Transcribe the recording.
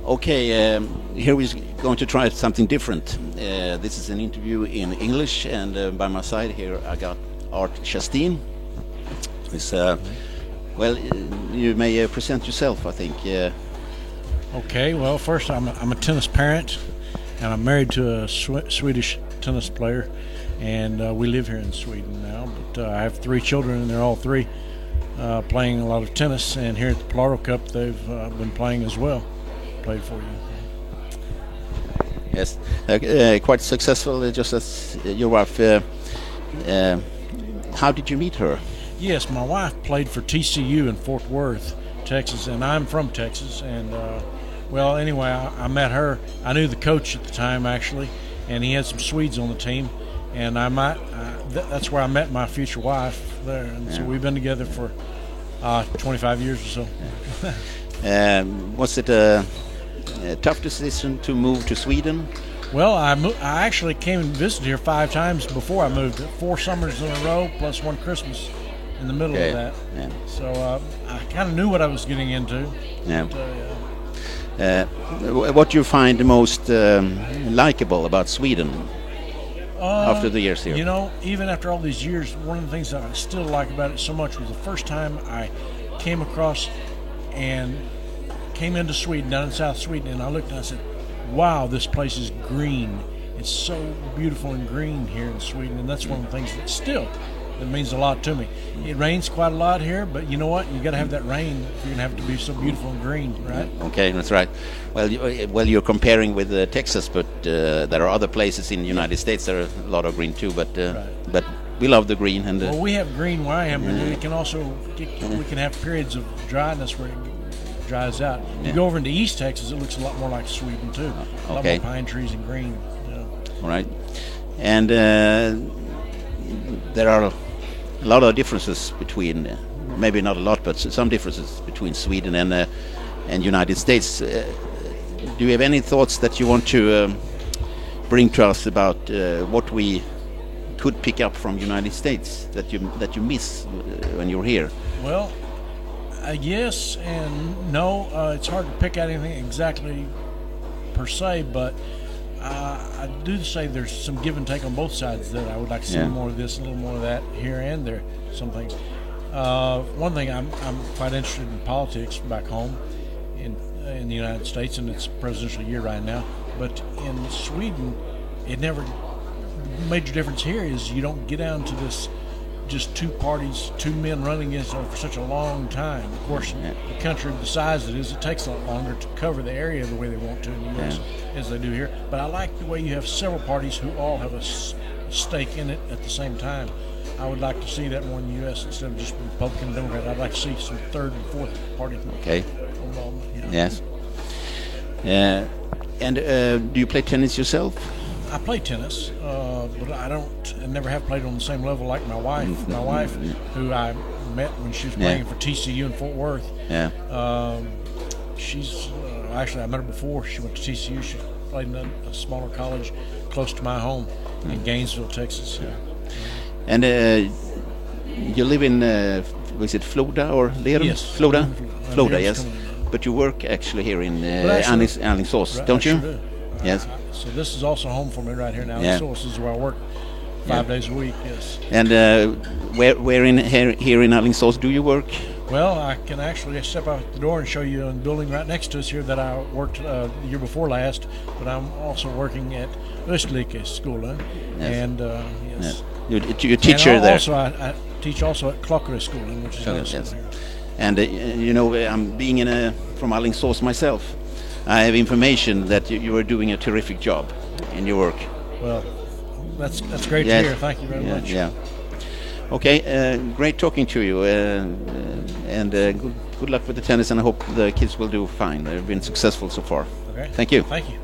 Okay, here we're going to try something different. This is an interview in English, and by my side here I got Art Shasteen. Well, you may present yourself, I think. Okay, well, first I'm a tennis parent, and I'm married to a Swedish tennis player, and we live here in Sweden now. But I have 3 children, and they're all 3 playing a lot of tennis. And here at the Pelaro Cup, they've been playing as well. Played for you. Yes, quite successful. Just as your wife. How did you meet her? Yes, my wife played for TCU in Fort Worth, Texas, and I'm from Texas. And well, anyway, I met her. I knew the coach at the time actually, and he had some Swedes on the team, and that's where I met my future wife there. And so we've been together for 25 years or so. Was it a tough decision to move to Sweden? Well, I actually came and visited here 5 times before I moved. 4 summers in a row, plus 1 Christmas in the middle of that. Yeah. So I kind of knew what I was getting into. Yeah. But, what do you find the most likable about Sweden after the years here? You know, even after all these years, one of the things that I still like about it so much was the first time I came across and came into Sweden, down in South Sweden, and I looked and I said, wow, this place is green. It's so beautiful and green here in Sweden, and that's one of the things that means a lot to me. It rains quite a lot here, but you know what? You got to have that rain if you're going to have it to be so beautiful and green, right? Okay, that's right. Well, you're comparing with Texas, but there are other places in the United States that are a lot of green too. But but we love the green. And well, we have green where I am, but we can also we can have periods of dryness where it dries out. You go over into East Texas, it looks a lot more like Sweden too. A lot more pine trees and green. All right, and there are a lot of differences between, maybe not a lot, but some differences between Sweden and United States. Do you have any thoughts that you want to bring to us about what we could pick up from United States that you miss when you're here? Well, yes and no. It's hard to pick out anything exactly per se, but I do say there's some give and take on both sides that I would like to see more of this, a little more of that here and there. Some things. One thing, I'm quite interested in politics back home in the United States, and it's a presidential year right now. But in Sweden, it never. Major difference here is you don't get down to this. Just 2 parties, 2 men running against for such a long time. Of course, the country the size it is, it takes a lot longer to cover the area the way they want to in the U.S. as they do here. But I like the way you have several parties who all have a stake in it at the same time. I would like to see that more in the U.S. instead of just Republican and Democrat. I'd like to see some 3rd and 4th party involvement. Yes. And do you play tennis yourself? I play tennis, but I never have played on the same level like my wife. My wife, who I met when she was playing for TCU in Fort Worth. Yeah. She's actually, I met her before she went to TCU. She played in a smaller college close to my home in Gainesville, Texas. Yeah. And you live in, was it Florida or Lerum? Yes. Florida, yes. But you work actually here in Alingsås, don't you? Sure do. Yes. So this is also home for me right here now. This is where I work 5 days a week. Yes. And where here in Alingsås do you work? Well, I can actually step out the door and show you a building right next to us here that I worked the year before last. But I'm also working at Östlikesskolan, and you teacher there. Also, I teach also at Klockareskolan, which is also here. And you know, I'm being from Alingsås myself. I have information that you are doing a terrific job in your work. Well, that's great to hear. Thank you very much. Yeah. Okay, great talking to you, and good luck with the tennis, and I hope the kids will do fine. They've been successful so far. Okay. Thank you. Thank you.